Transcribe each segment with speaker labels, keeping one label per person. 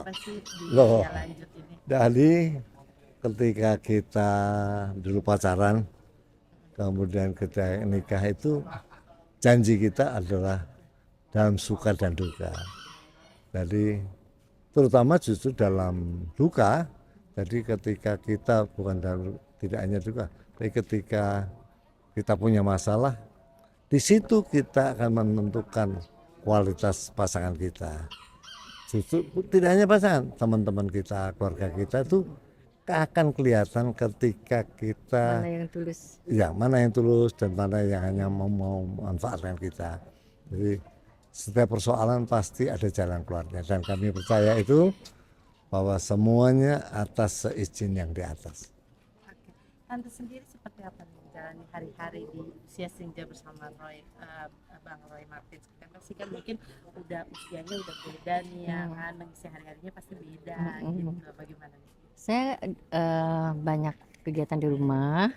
Speaker 1: apa sih di
Speaker 2: Loh,
Speaker 1: usia lanjut ini?
Speaker 2: jadi ketika kita dulu pacaran, kemudian kita nikah itu janji kita adalah dalam suka dan duka. Jadi terutama justru dalam duka. Jadi ketika kita bukan dalam tidak hanya duka, tapi ketika kita punya masalah, di situ kita akan menentukan kualitas pasangan kita. Justru tidak hanya pasangan, teman-teman kita, keluarga kita itu akan kelihatan ketika kita
Speaker 3: Mana yang tulus.
Speaker 2: ya mana yang tulus dan mana yang hanya mau manfaatkan kita. Jadi setiap persoalan pasti ada jalan keluarnya dan kami percaya itu bahwa semuanya atas seizin yang di atas.
Speaker 1: Oke. Tante sendiri seperti apa nih menjalani hari-hari di usia senja bersama Bang Roy Martin? Kan pasti kan mungkin udah usianya udah beda nih ya kan, mengisi hari-harinya pasti beda gitu. Bagaimana nih?
Speaker 3: Saya banyak kegiatan di rumah,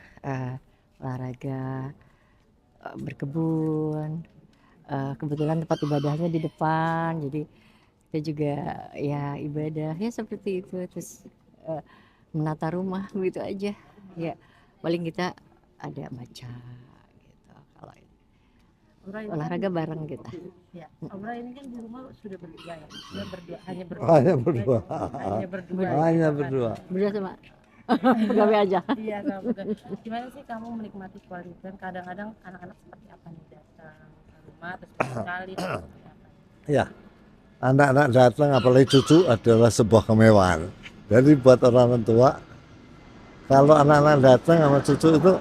Speaker 3: olahraga, berkebun. Kebetulan tempat ibadahnya di depan, jadi saya juga ya ibadah ya seperti itu. Terus menata rumah begitu aja. Ya paling kita ada baca gitu. Kalau
Speaker 1: Om Roy ini kan
Speaker 3: olahraga bareng kita.
Speaker 1: ya, Om Roy ini kan di rumah sudah berdua ya, sudah berdua, hanya berdua,
Speaker 2: Hanya berdua.
Speaker 1: hanya berdua,
Speaker 2: Hanya
Speaker 1: gitu kan.
Speaker 2: berdua.
Speaker 3: Berdua sama gawe aja.
Speaker 1: Iya sama betul. Gimana sih kamu menikmati quality time? Kadang-kadang anak-anak seperti apa nih datang ke rumah terus sekali atau seperti apa?
Speaker 2: Ya, anak-anak datang apalagi cucu adalah sebuah kemewahan. Jadi buat orang tua, kalau anak-anak datang sama cucu itu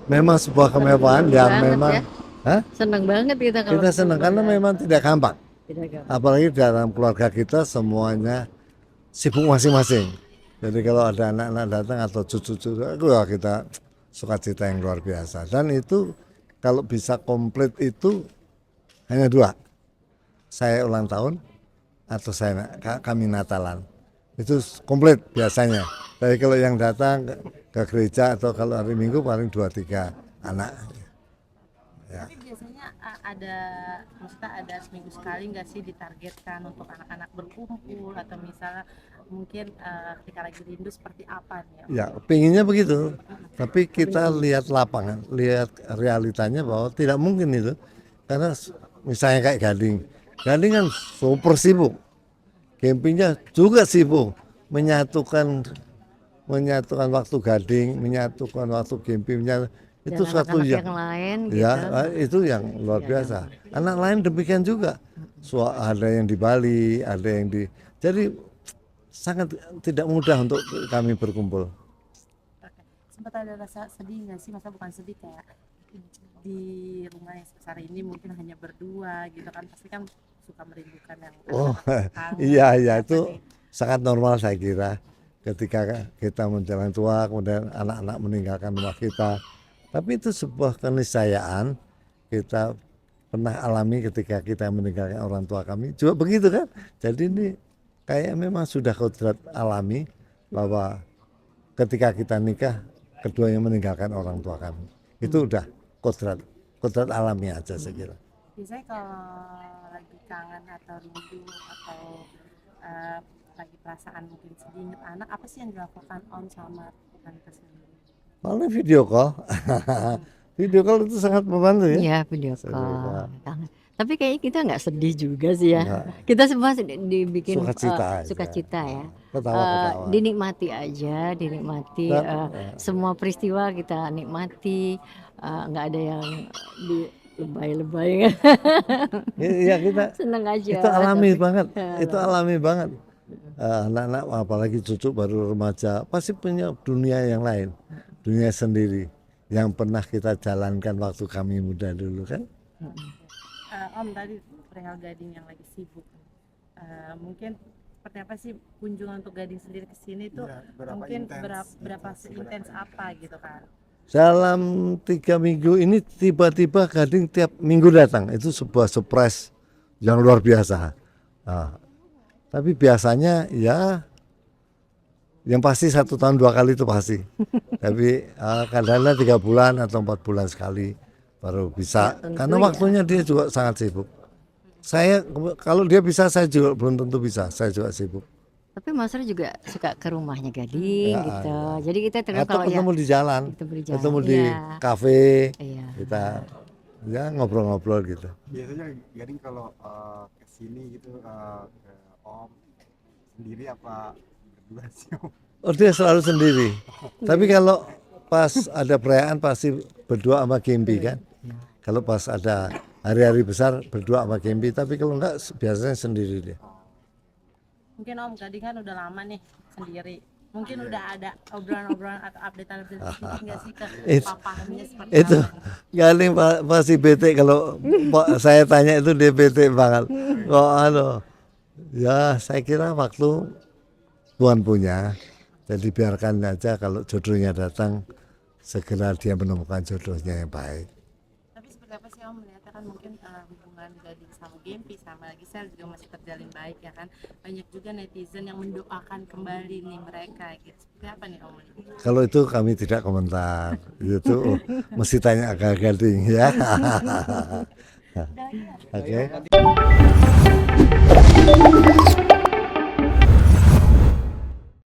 Speaker 2: memang sebuah kemewahan yang
Speaker 3: Banget
Speaker 2: memang
Speaker 3: ya.
Speaker 2: Hah?
Speaker 3: Senang banget kita kalau
Speaker 2: Kita senang karena memang tidak gampang.
Speaker 3: tidak gampang.
Speaker 2: Apalagi dalam keluarga kita semuanya sibuk masing-masing. Jadi kalau ada anak-anak datang atau cucu-cucu, kita sukacita yang luar biasa. Dan itu kalau bisa komplit itu hanya dua. Saya ulang tahun atau kami Natalan. Itu komplit biasanya. Tapi kalau yang datang ke gereja atau kalau hari Minggu paling 2-3 anak. Ya.
Speaker 1: Tapi biasanya maksudnya ada seminggu sekali nggak sih ditargetkan untuk anak-anak berkumpul atau misalnya mungkin ketika lagi rindu seperti apa nih?
Speaker 2: Ya, pinginnya begitu. Tapi kita lihat lapangan, lihat realitanya bahwa tidak mungkin itu. Karena misalnya kayak Gading. Gading kan super sibuk. Campingnya juga sibuk. Menyatukan waktu Gading, menyatukan waktu campingnya. Itu
Speaker 3: Dan
Speaker 2: suatu
Speaker 3: anak-anak yang lain gitu.
Speaker 2: ya itu yang luar biasa. Anak lain demikian juga. Ada yang di Bali, ada yang di. Jadi sangat tidak mudah untuk kami berkumpul.
Speaker 1: Oke. Sempat ada rasa sedih nggak sih? Masa bukan sedih kayak di rumah yang sebesar ini mungkin hanya berdua gitu kan? Pasti kan suka merindukan yang
Speaker 2: Oh,
Speaker 1: anak-anak
Speaker 2: iya
Speaker 1: apa
Speaker 2: itu
Speaker 1: nih?
Speaker 2: sangat normal saya kira. Ketika kita menjalani tua, kemudian anak-anak meninggalkan rumah kita. Tapi itu sebuah keniscayaan kita pernah alami ketika kita meninggalkan orang tua kami. Juga begitu kan? Jadi ini kayak memang sudah kodrat alami bahwa ketika kita nikah, keduanya meninggalkan orang tua kami. Itu udah kodrat alami aja saya kira.
Speaker 1: Biasanya kalau lagi kangen atau rindu atau eh, lagi perasaan mungkin sedih ingat anak, apa sih yang dilakukan Om sama tante sendiri?
Speaker 2: Paling video call. Video call itu sangat membantu ya.
Speaker 3: Iya, video
Speaker 2: Video
Speaker 3: call.
Speaker 2: call.
Speaker 3: Kangen. Tapi kayaknya kita nggak sedih juga sih ya.
Speaker 2: Enggak.
Speaker 3: Kita semua dibikin
Speaker 2: Sukacita aja.
Speaker 3: sukacita ya.
Speaker 2: Ketawa-ketawa.
Speaker 3: Dinikmati aja, dinikmati
Speaker 2: Dan,
Speaker 3: semua peristiwa kita nikmati. Nggak ada yang di lebay-lebay kan.
Speaker 2: Iya kita
Speaker 3: Seneng aja.
Speaker 2: itu alami
Speaker 3: Tapi-
Speaker 2: banget. Itu alami banget. Anak-anak apalagi cucu baru remaja pasti punya dunia yang lain, dunia sendiri yang pernah kita jalankan waktu kami muda dulu kan.
Speaker 1: Om tadi perihal Gading yang lagi sibuk, mungkin seperti apa sih kunjungan untuk Gading sendiri ke sini tuh mungkin berapa seintens apa gitu kan?
Speaker 2: Dalam 3 minggu ini tiba-tiba Gading tiap minggu datang, itu sebuah surprise yang luar biasa. Tapi biasanya ya yang pasti 1 tahun 2 kali itu pasti. Tapi kadang-kadang 3 bulan atau 4 bulan sekali baru bisa.
Speaker 3: Ya, tentu
Speaker 2: Karena
Speaker 3: ya.
Speaker 2: waktunya dia juga sangat sibuk. saya kalau dia bisa, saya juga belum tentu bisa. Saya juga sibuk.
Speaker 3: Tapi Mas Roy juga suka ke rumahnya Gading
Speaker 2: Ya,
Speaker 3: gitu.
Speaker 2: ya.
Speaker 3: Jadi kita terus
Speaker 2: Atau
Speaker 3: kalau ya
Speaker 2: ketemu di jalan,
Speaker 3: ketemu di jalan.
Speaker 2: ketemu di
Speaker 3: Iya.
Speaker 2: kafe,
Speaker 3: Iya.
Speaker 2: kita ya ngobrol-ngobrol gitu.
Speaker 4: Biasanya Gading kalau ke sini gitu ke Om sendiri apa berdua sih Om?
Speaker 2: Oh, dia selalu sendiri. Tapi kalau pas ada perayaan pasti berdua sama Gempi kan. Kalau pas ada hari-hari besar berdua sama Gempi. Tapi kalau enggak biasanya sendiri dia.
Speaker 1: Mungkin Om Gading kan udah lama nih sendiri. Mungkin udah ada obrolan-obrolan atau update-update sedikit nggak sih ke papahnya seperti
Speaker 2: Itu
Speaker 1: apa?
Speaker 2: Galing pasti bete kalau saya tanya itu dia bete banget. Kok ya saya kira waktu Tuhan punya. Jadi biarkan aja kalau jodohnya datang segera dia menemukan jodohnya yang baik.
Speaker 1: Tapi seperti apa sih Om melihatnya kan mungkin hubungan Gading sama Gempi sama Gisel juga masih terjalin baik ya kan. Banyak juga netizen yang mendoakan kembali nih mereka gitu. Seperti apa nih Om?
Speaker 2: Kalau itu kami tidak komentar. Itu mesti tanya ke Gading ya. Oke.